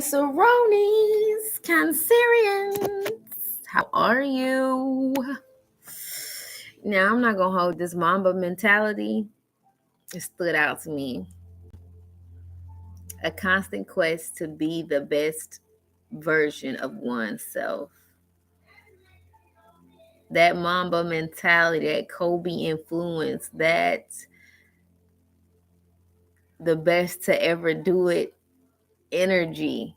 Saronies, Cancerians, how are you? Now, I'm not going to hold this Mamba mentality. It stood out to me. A constant quest to be the best version of oneself. That Mamba mentality, that Kobe influence, that the best to ever do it energy.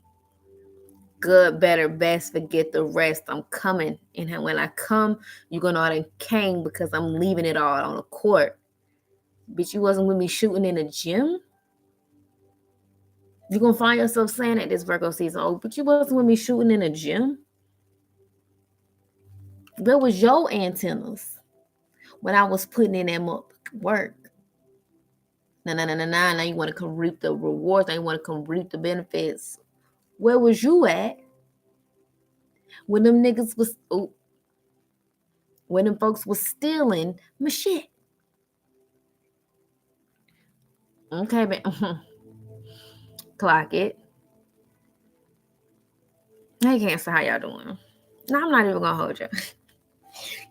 Good, better, best, forget the rest. I'm coming. And when I come, you're going to know I done came because I'm leaving it all on the court. Bitch, you wasn't with me shooting in the gym? You're going to find yourself saying that this Virgo season. Oh, but you wasn't with me shooting in the gym? Where was your antennas when I was putting in that work? Now you want to come reap the rewards. Now you want to come reap the benefits. Where was you at when them niggas was... when them folks was stealing my shit? Okay, man. Clock it. Hey, Cancer, how y'all doing? No, I'm not even gonna hold you.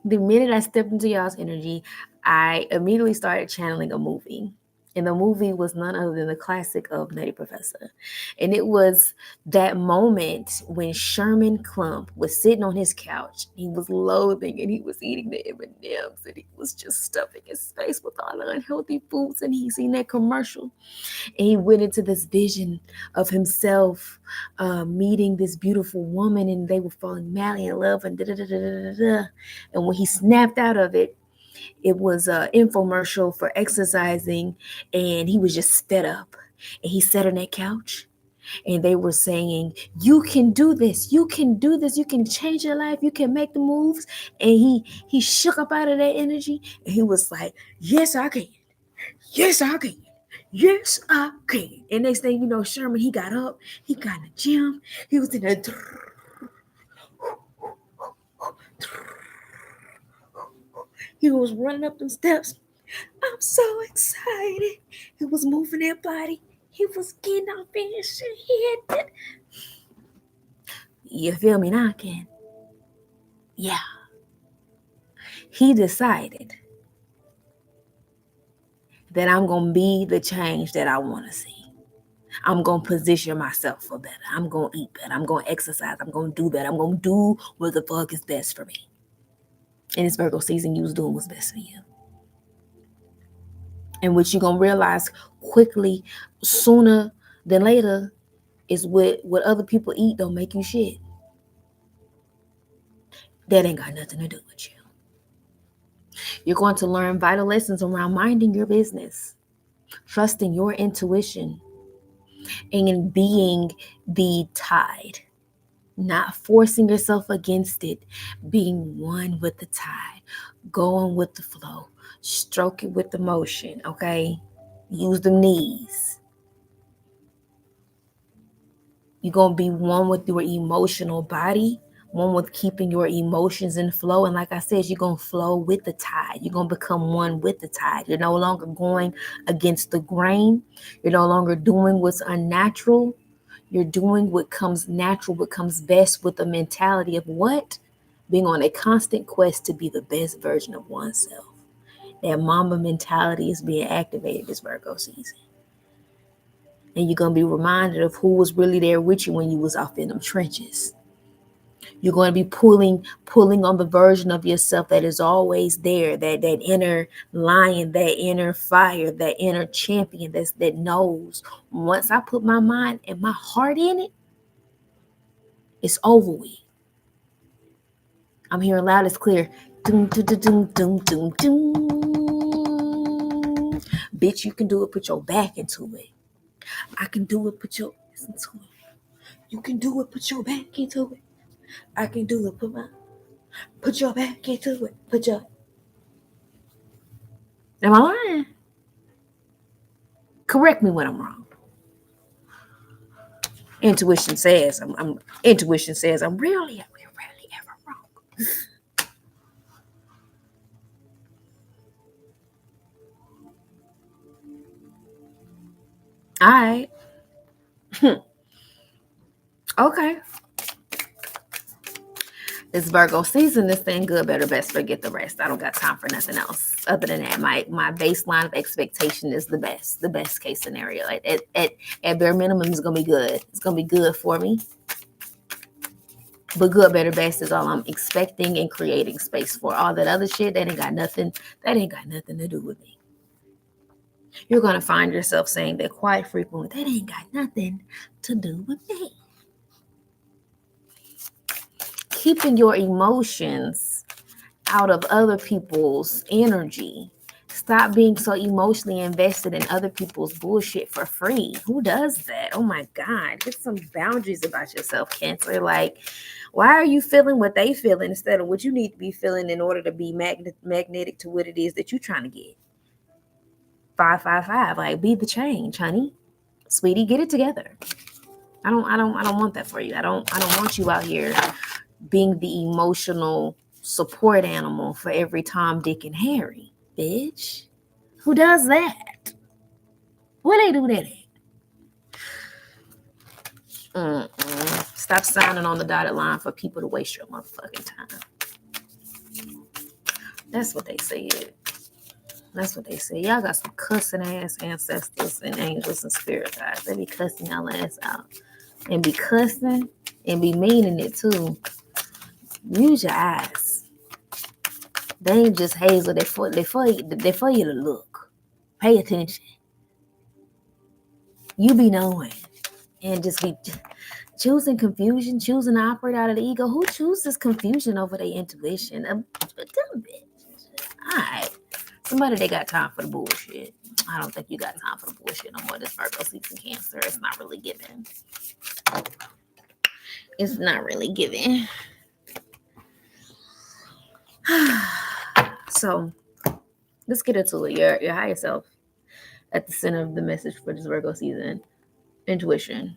The minute I stepped into y'all's energy, I immediately started channeling a movie. And the movie was none other than the classic of Nutty Professor. And it was that moment when Sherman Klump was sitting on his couch. He was loathing and he was eating the M&Ms and he was just stuffing his face with all the unhealthy foods. And he seen that commercial. And he went into this vision of himself meeting this beautiful woman, and they were falling madly in love, and da-da-da-da-da-da. And when he snapped out of it, it was an infomercial for exercising, and he was just fed up. And he sat on that couch, and they were saying, you can do this, you can do this, you can change your life, you can make the moves. And he shook up out of that energy, and he was like, yes, I can. Yes, I can. Yes, I can. And next thing you know, Sherman, he got up, he got in the gym, he was in there. He was running up them steps. I'm so excited. He was moving that body. He was getting off in his shit. He had it. You feel me now, Ken? Yeah. He decided that I'm going to be the change that I want to see. I'm going to position myself for better. I'm going to eat better. I'm going to exercise. I'm going to do better. I'm going to do what the fuck is best for me. And this Virgo season, you was doing what's best for you. And what you're going to realize quickly, sooner than later, is what other people eat don't make you shit. That ain't got nothing to do with you. You're going to learn vital lessons around minding your business, trusting your intuition, and in being the tide, not forcing yourself against it, being one with the tide, going with the flow, stroke it with the motion, okay? Use the knees. You're going to be one with your emotional body, one with keeping your emotions in flow. And like I said, you're going to flow with the tide. You're going to become one with the tide. You're no longer going against the grain. You're no longer doing what's unnatural. You're doing what comes natural, what comes best, with the mentality of what? Being on a constant quest to be the best version of oneself. That Mamba mentality is being activated this Virgo season. And you're going to be reminded of who was really there with you when you was off in them trenches. You're going to be pulling on the version of yourself that is always there, that inner lion, that inner fire, that inner champion that knows once I put my mind and my heart in it, it's over with. I'm hearing loud as clear. Doom, doom, doom, doom, doom, doom. Bitch, you can do it. Put your back into it. I can do it. Put your ass into it. You can do it. Put your back into it. I can do it. Put your back into it. Am I lying? Correct me when I'm wrong. Intuition says I'm rarely ever wrong. All right. Okay. It's Virgo season. This thing good, better, best, forget the rest. I don't got time for nothing else. Other than that, my baseline of expectation is the best case scenario. At bare minimum, it's gonna be good. It's gonna be good for me. But good, better, best is all I'm expecting and creating space for. All that other shit, that ain't got nothing to do with me. You're gonna find yourself saying that quite frequently. That ain't got nothing to do with me. Keeping your emotions out of other people's energy. Stop being so emotionally invested in other people's bullshit for free. Who does that? Oh my God. Get some boundaries about yourself, Cancer. Like, why are you feeling what they feeling instead of what you need to be feeling in order to be magnetic to what it is that you're trying to get? 555. Like, be the change, honey. Sweetie, get it together. I don't want that for you. I don't want you out here being the emotional support animal for every Tom, Dick, and Harry, bitch. Who does that? Where they do that at? Stop signing on the dotted line for people to waste your motherfucking time. That's what they said. That's what they say. Y'all got some cussing ass ancestors and angels and spirit guides. They be cussing y'all ass out. And be cussing and be meaning it too. Use your eyes. They ain't just hazel. They for you to look. Pay attention. You be knowing. And just be choosing confusion, choosing to operate out of the ego. Who chooses confusion over their intuition? A dumb bitch. Alright. Somebody that got time for the bullshit. I don't think you got time for the bullshit no more. This Virgo season Cancer. It's not really giving. It's not really giving. So let's get into it. Your higher self at the center of the message for this Virgo season. Intuition.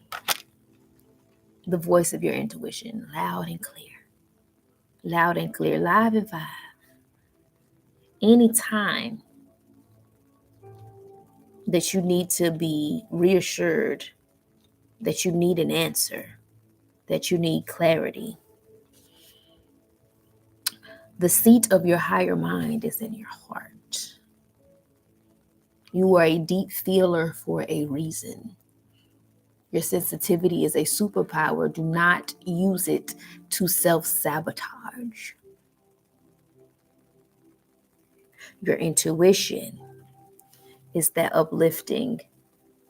The voice of your intuition. Loud and clear. Loud and clear. Live and vibe. Anytime that you need to be reassured, that you need an answer, that you need clarity, the seat of your higher mind is in your heart. You are a deep feeler for a reason. Your sensitivity is a superpower. Do not use it to self-sabotage. Your intuition is that uplifting,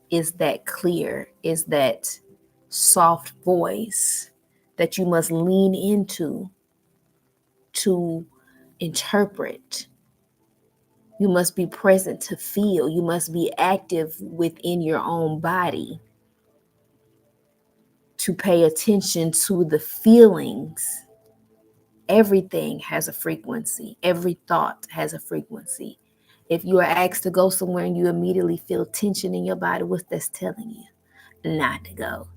is that clear, is that soft voice that you must lean into to interpret. You must be present to feel. You must be active within your own body to pay attention to the feelings. Everything has a frequency. Every thought has a frequency. If you are asked to go somewhere and you immediately feel tension in your body, what's that's telling you? Not to go.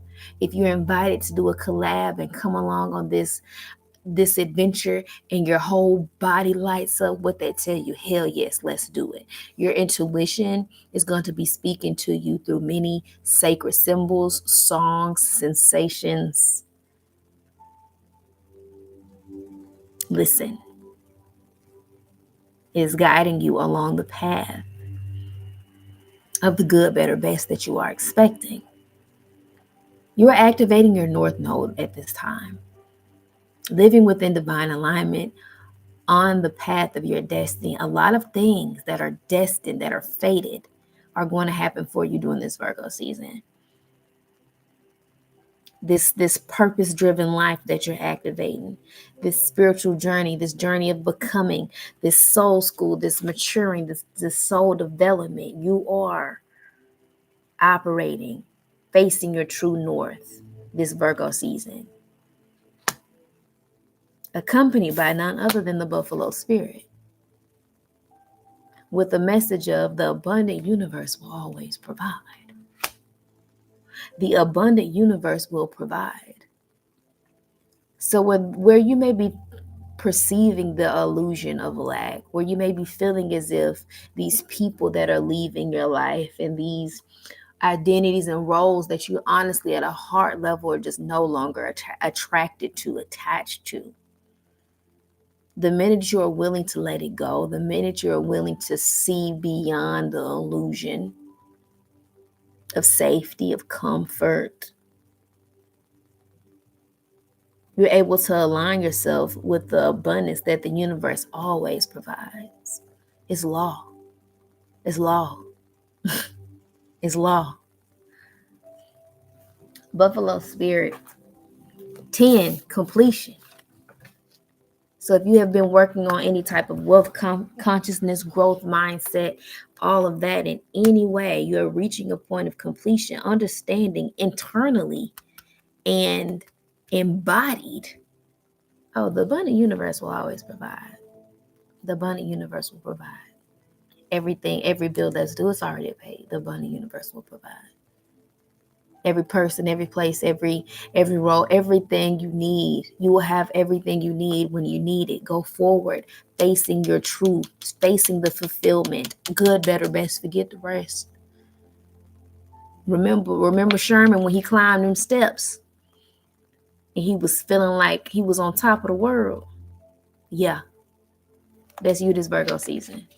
If you're invited to do a collab and come along on this adventure and your whole body lights up, what they tell you, hell yes, let's do it. Your intuition is going to be speaking to you through many sacred symbols, songs, sensations. Listen. Is guiding you along the path of the good, better, best that you are expecting. You are activating your North Node at this time, living within divine alignment on the path of your destiny. A lot of things that are destined, that are fated, are going to happen for you during this Virgo season. This purpose-driven life that you're activating, this spiritual journey, this journey of becoming, this soul school, this maturing, this soul development, you are operating, facing your true north this Virgo season, accompanied by none other than the Buffalo Spirit, with the message of the abundant universe will always provide. The abundant universe will provide. So where you may be perceiving the illusion of lack, where you may be feeling as if these people that are leaving your life and these identities and roles that you honestly at a heart level are just no longer attracted to, attached to. The minute you are willing to let it go, the minute you're willing to see beyond the illusion of safety, of comfort, you're able to align yourself with the abundance that the universe always provides. It's law. It's law. It's law. Buffalo Spirit 10, completion. So if you have been working on any type of wealth consciousness, growth mindset, all of that in any way, you're reaching a point of completion, understanding internally and embodied. Oh, the abundant universe will always provide. The abundant universe will provide. Everything, every bill that's due is already paid. The abundant universe will provide. Every person, every place, every role, everything you need. You will have everything you need when you need it. Go forward, facing your truth, facing the fulfillment. Good, better, best. Forget the rest. Remember Sherman when he climbed them steps and he was feeling like he was on top of the world. Yeah, that's you this Virgo season.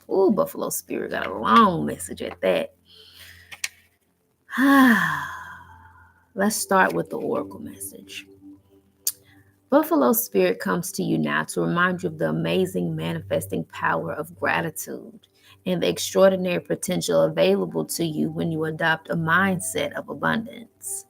Ooh, Buffalo Spirit got a long message at that. Let's start with the Oracle message. Buffalo Spirit comes to you now to remind you of the amazing manifesting power of gratitude and the extraordinary potential available to you when you adopt a mindset of abundance.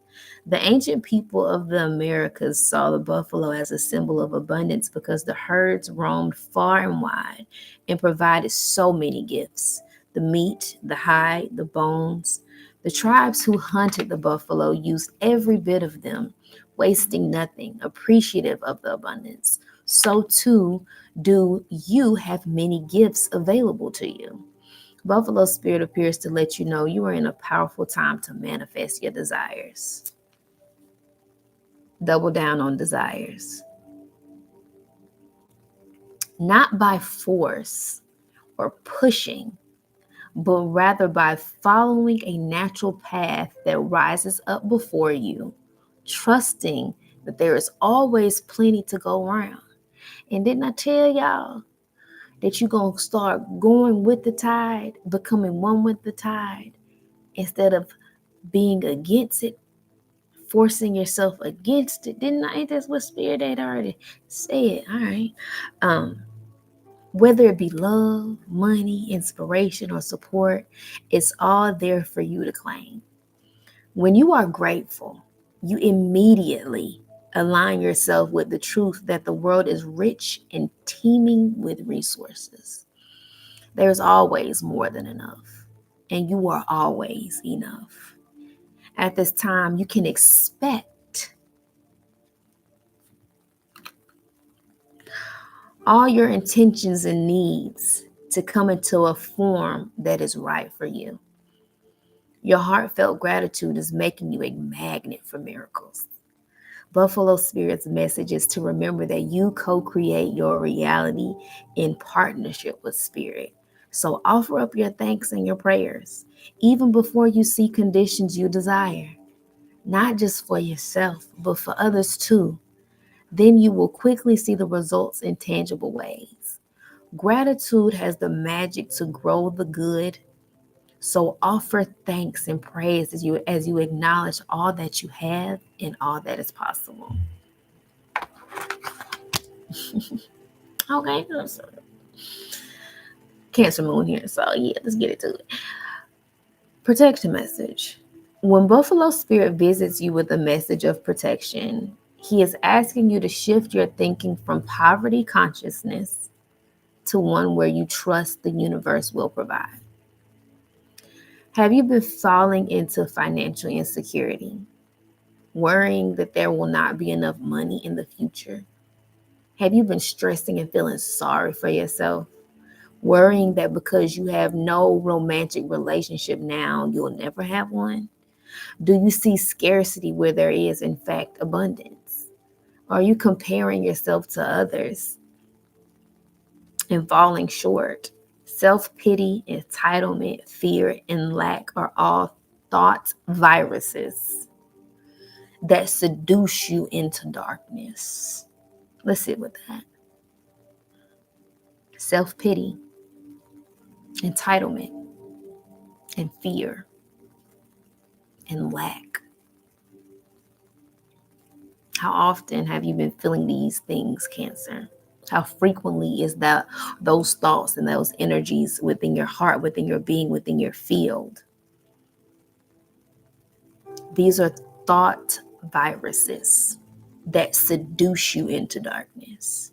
The ancient people of the Americas saw the buffalo as a symbol of abundance because the herds roamed far and wide and provided so many gifts: the meat, the hide, the bones. The tribes who hunted the buffalo used every bit of them, wasting nothing, appreciative of the abundance. So too do you have many gifts available to you. Buffalo Spirit appears to let you know you are in a powerful time to manifest your desires. Double down on desires. Not by force or pushing, but rather by following a natural path that rises up before you, trusting that there is always plenty to go around. And didn't I tell y'all that you're going to start going with the tide, becoming one with the tide, instead of being against it, forcing yourself against it? Didn't I? Ain't that what Spirit had already said? All right. Whether it be love, money, inspiration, or support, it's all there for you to claim. When you are grateful, you immediately align yourself with the truth that the world is rich and teeming with resources. There's always more than enough, and you are always enough. At this time, you can expect all your intentions and needs to come into a form that is right for you. Your heartfelt gratitude is making you a magnet for miracles. Buffalo Spirit's message is to remember that you co-create your reality in partnership with Spirit. So offer up your thanks and your prayers, even before you see conditions you desire, not just for yourself, but for others too. Then you will quickly see the results in tangible ways. Gratitude has the magic to grow the good. So offer thanks and praise as you acknowledge all that you have and all that is possible. Okay, so Cancer moon here. So yeah, let's get into it. Protection message. When Buffalo Spirit visits you with a message of protection, he is asking you to shift your thinking from poverty consciousness to one where you trust the universe will provide. Have you been falling into financial insecurity, worrying that there will not be enough money in the future? Have you been stressing and feeling sorry for yourself, worrying that because you have no romantic relationship now, you'll never have one? Do you see scarcity where there is, in fact, abundance? Are you comparing yourself to others and falling short? Self-pity, entitlement, fear, and lack are all thought viruses that seduce you into darkness. Let's sit with that. Self-pity, entitlement, and fear, and lack. How often have you been feeling these things, Cancer? How frequently is that those thoughts and those energies within your heart, within your being, within your field? These are thought viruses that seduce you into darkness.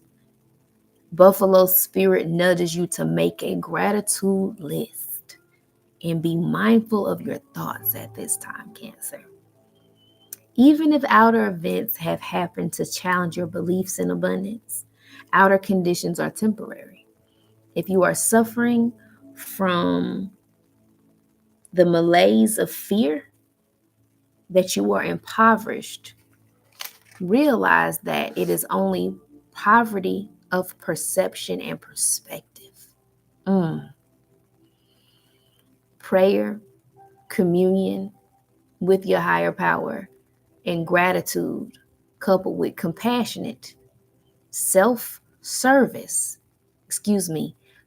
Buffalo spirit nudges you to make a gratitude list and be mindful of your thoughts at this time, Cancer. Even if outer events have happened to challenge your beliefs in abundance, outer conditions are temporary. If you are suffering from the malaise of fear that you are impoverished, realize that it is only poverty of perception and perspective. Prayer, communion with your higher power, and gratitude coupled with compassionate self-service,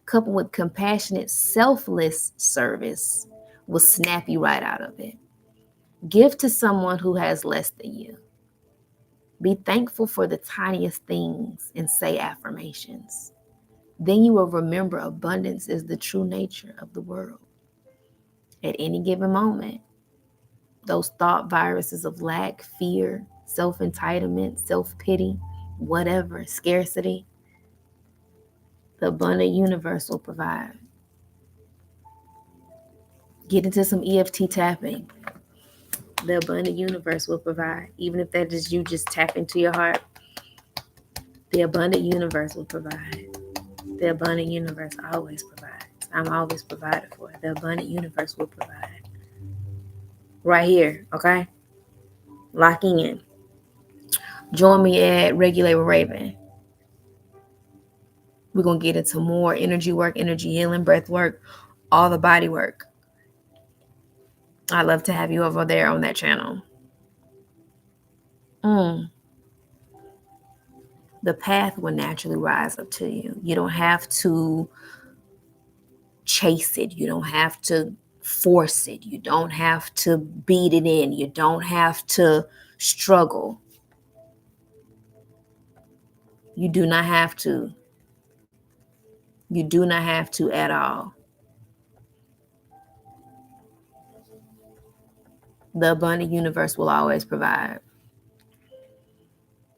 coupled with compassionate selfless service will snap you right out of it. Give to someone who has less than you. Be thankful for the tiniest things and say affirmations. Then you will remember abundance is the true nature of the world. At any given moment, those thought viruses of lack, fear, self-entitlement, self-pity, whatever, scarcity, the abundant universe will provide. Get into some EFT tapping. The abundant universe will provide. Even if that is you just tap into your heart, the abundant universe will provide. The abundant universe always provides. I'm always provided for. The abundant universe will provide. Right here, okay? Locking in. Join me at Regulate with Raven. We're going to get into more energy work, energy healing, breath work, all the body work. I'd love to have you over there on that channel. The path will naturally rise up to you. You don't have to chase it. You don't have to force it. You don't have to beat it in. You don't have to struggle. You do not have to. You do not have to at all. The abundant universe will always provide.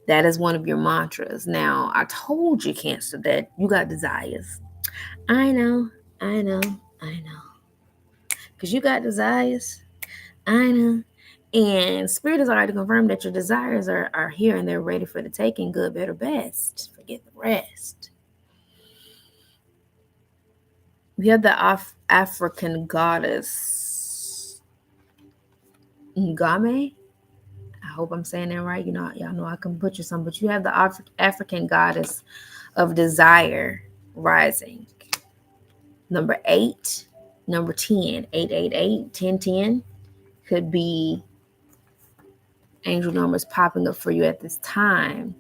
That is one of your mantras. Now, I told you, Cancer, that you got desires. I know. Because you got desires. I know. And Spirit has already confirmed that your desires are here and they're ready for the taking. Good, better, best. Forget the rest. We have the African goddess Ngame. I hope I'm saying that right. Y'all know I can butcher some, but you have the African goddess of desire rising. Number 8, number 10, 888, 1010 could be angel numbers popping up for you at this time.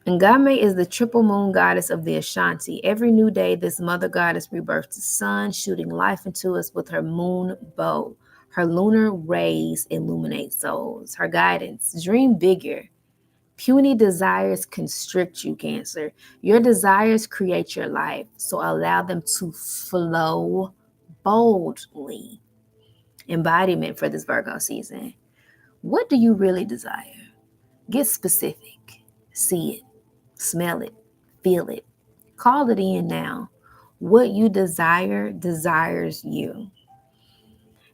Ngame is the triple moon goddess of the Ashanti. Every new day, this mother goddess rebirths the sun, shooting life into us with her moon bow. Her lunar rays illuminate souls. Her guidance, dream bigger. Puny desires constrict you, Cancer. Your desires create your life, so allow them to flow boldly. Embodiment for this Virgo season. What do you really desire? Get specific. See it. Smell it, feel it, call it in now. What you desire desires you.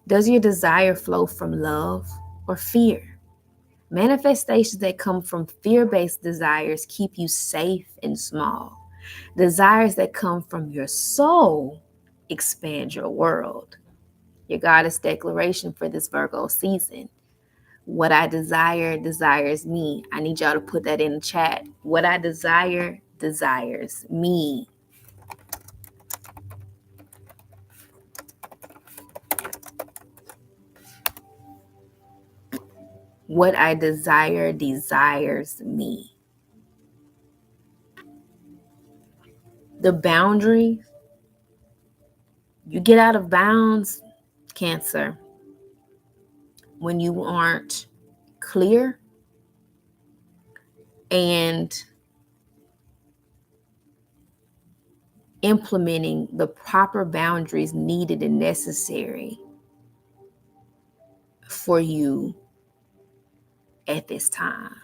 Does your desire flow from love or fear? Manifestations that come from fear-based desires keep you safe and small. Desires that come from your soul expand your world. Your goddess declaration for this Virgo season. What I desire desires me. I need y'all to put that in the chat. What I desire desires me. What I desire desires me. The boundary, you get out of bounds, Cancer, when you aren't clear and implementing the proper boundaries needed and necessary for you at this time.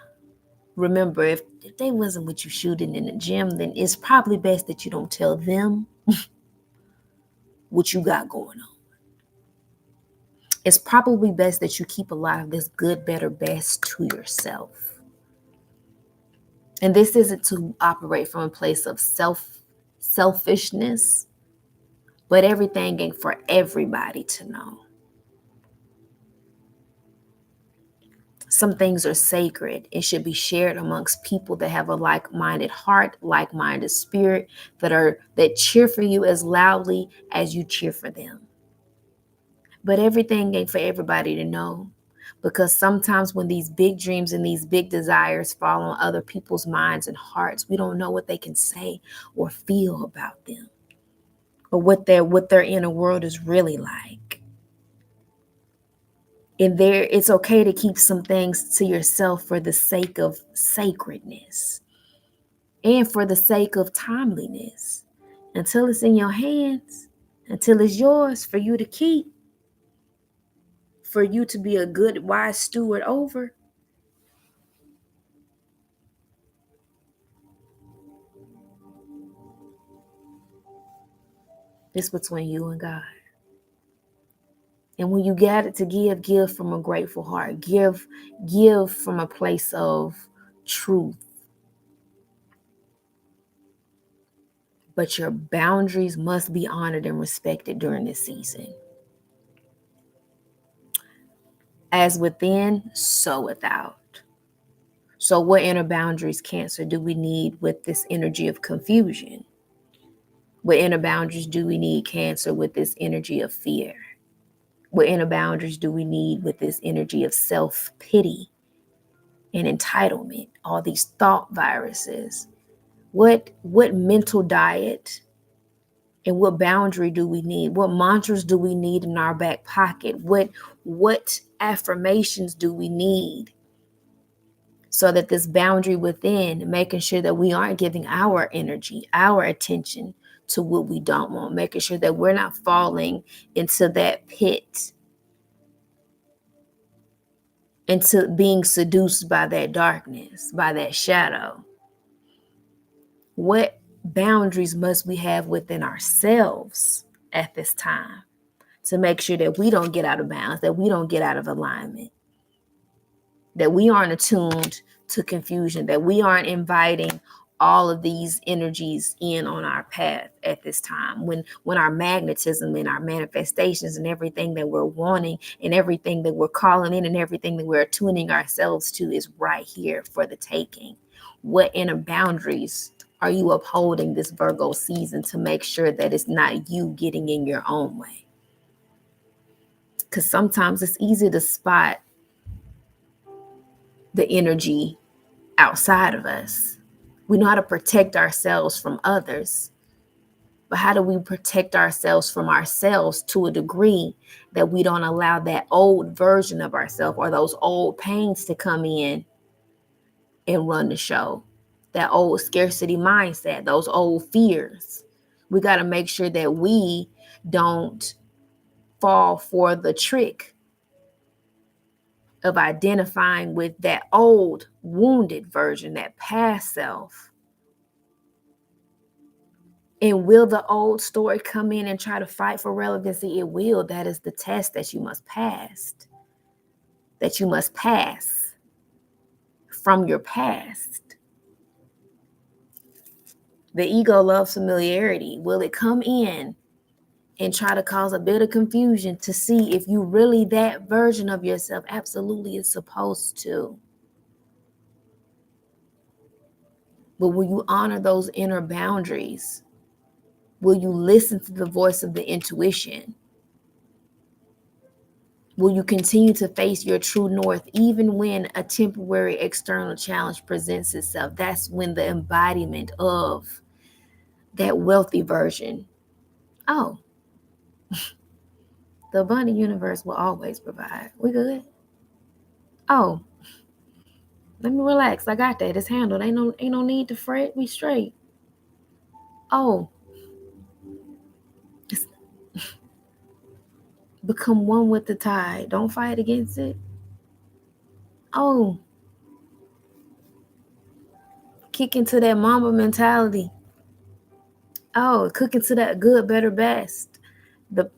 Remember, if they wasn't what you shooting in the gym, then it's probably best that you don't tell them what you got going on. It's probably best that you keep a lot of this good, better, best to yourself. And this isn't to operate from a place of selfishness, but everything ain't for everybody to know. Some things are sacred. It should be shared amongst people that have a like-minded heart, like-minded spirit, that cheer for you as loudly as you cheer for them. But everything ain't for everybody to know, because sometimes when these big dreams and these big desires fall on other people's minds and hearts, we don't know what they can say or feel about them, or what their inner world is really like. And it's okay to keep some things to yourself for the sake of sacredness and for the sake of timeliness, until it's in your hands, until it's yours for you to keep, for you to be a good, wise steward over. It's between you and God. And when you got it to give from a grateful heart. Give from a place of truth. But your boundaries must be honored and respected during this season. As within, so without. So what inner boundaries, Cancer, do we need with this energy of confusion? What inner boundaries do we need, Cancer, with this energy of fear? What inner boundaries do we need with this energy of self-pity and entitlement? All these thought viruses. What mental diet and what boundary do we need? What mantras do we need in our back pocket? What affirmations do we need? So that this boundary within, making sure that we aren't giving our energy, our attention to what we don't want, making sure that we're not falling into that pit, into being seduced by that darkness, by that shadow. What boundaries must we have within ourselves at this time to make sure that we don't get out of bounds, that we don't get out of alignment, that we aren't attuned to confusion, that we aren't inviting all of these energies in on our path at this time, when our magnetism and our manifestations and everything that we're wanting and everything that we're calling in and everything that we're attuning ourselves to is right here for the taking. What inner boundaries are you upholding this Virgo season to make sure that it's not you getting in your own way? Because sometimes it's easy to spot the energy outside of us. We know how to protect ourselves from others, but how do we protect ourselves from ourselves to a degree that we don't allow that old version of ourselves or those old pains to come in and run the show? That old scarcity mindset, those old fears. We got to make sure that we don't fall for the trick of identifying with that old wounded version, that past self. And will the old story come in and try to fight for relevancy? It will. That is the test that you must pass. That you must pass from your past. The ego loves familiarity. Will it come in and try to cause a bit of confusion to see if you really that version of yourself? Absolutely, it's supposed to. But will you honor those inner boundaries? Will you listen to the voice of the intuition? Will you continue to face your true north even when a temporary external challenge presents itself? That's when the embodiment of that wealthy version. Oh, the abundant universe will always provide. We good? Oh, let me relax. I got that. It's handled. Ain't no need to fret. We straight. Oh, become one with the tide. Don't fight against it. Oh, kick into that mamba mentality. Oh, cook into that good, better, best.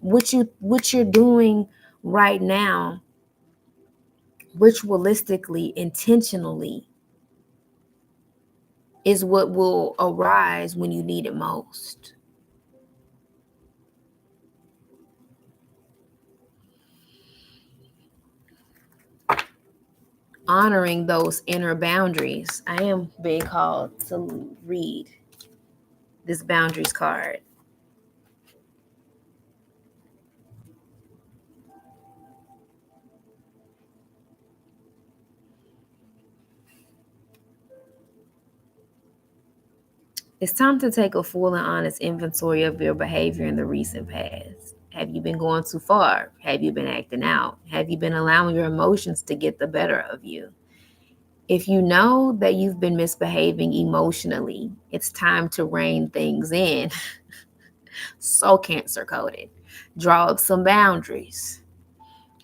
What you're doing right now, ritualistically, intentionally, is what will arise when you need it most. Honoring those inner boundaries. I am being called to read this boundaries card. It's time to take a full and honest inventory of your behavior in the recent past. Have you been going too far? Have you been acting out? Have you been allowing your emotions to get the better of you? If you know that you've been misbehaving emotionally, it's time to rein things in. So cancer coded. Draw up some boundaries.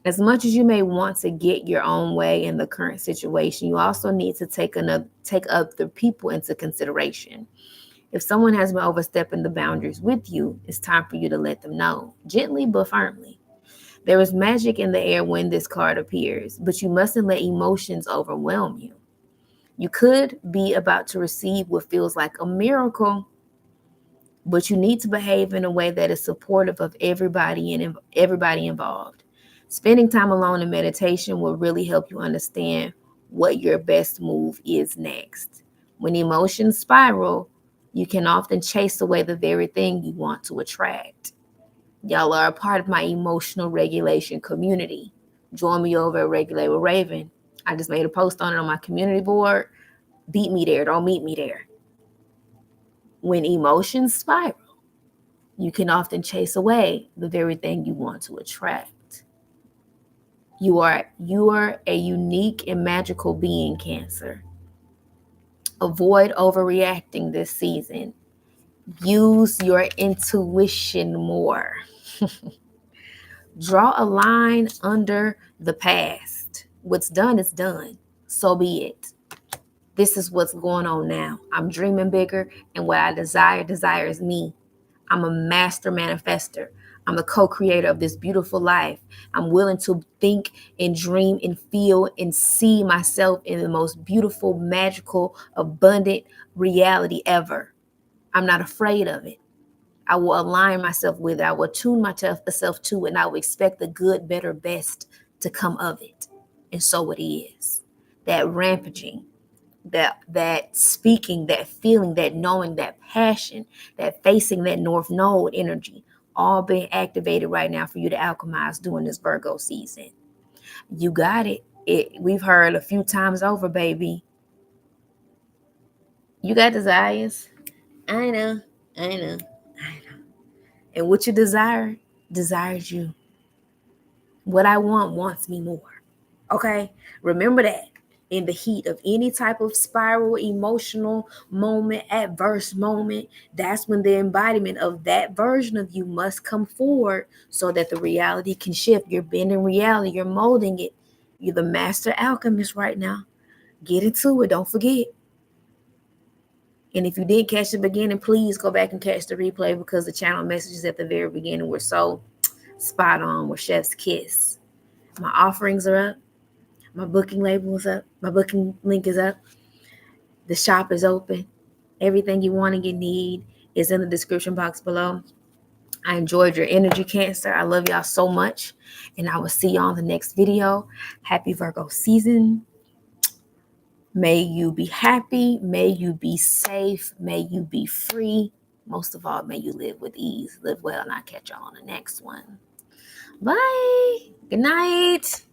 As much as you may want to get your own way in the current situation, you also need to take other people into consideration. If someone has been overstepping the boundaries with you, it's time for you to let them know, gently but firmly. There is magic in the air when this card appears, but you mustn't let emotions overwhelm you. You could be about to receive what feels like a miracle, but you need to behave in a way that is supportive of everybody involved. Spending time alone in meditation will really help you understand what your best move is next. When emotions spiral, you can often chase away the very thing you want to attract. Y'all are a part of my emotional regulation community. Join me over at Regulate with Raven. I just made a post on it on my community board. Beat me there, don't meet me there. When emotions spiral, you can often chase away the very thing you want to attract. You are a unique and magical being, Cancer. Avoid overreacting this season. Use your intuition more. Draw a line under the past. What's done is done. So be it. This is what's going on now. I'm dreaming bigger, and what I desires me. I'm a master manifester. I'm the co-creator of this beautiful life. I'm willing to think and dream and feel and see myself in the most beautiful, magical, abundant reality ever. I'm not afraid of it. I will align myself with it. I will tune myself to it, and I will expect the good, better, best to come of it. And so it is. That rampaging, that speaking, that feeling, that knowing, that passion, that facing that North Node energy, all being activated right now for you to alchemize during this Virgo season. You got it. We've heard a few times over, baby. You got desires. I know. I know. I know. And what you desires you. What I want wants me more. Okay? Remember that. In the heat of any type of spiral, emotional moment, adverse moment, that's when the embodiment of that version of you must come forward so that the reality can shift. You're bending reality, you're molding it. You're the master alchemist right now. Get into it. Don't forget. And if you didn't catch the beginning, please go back and catch the replay because the channel messages at the very beginning were so spot on, with chef's kiss. My offerings are up. My booking label is up. My booking link is up. The shop is open. Everything you want and you need is in the description box below. I enjoyed your energy, Cancer. I love y'all so much. And I will see y'all in the next video. Happy Virgo season. May you be happy. May you be safe. May you be free. Most of all, may you live with ease, live well, and I'll catch y'all on the next one. Bye. Good night.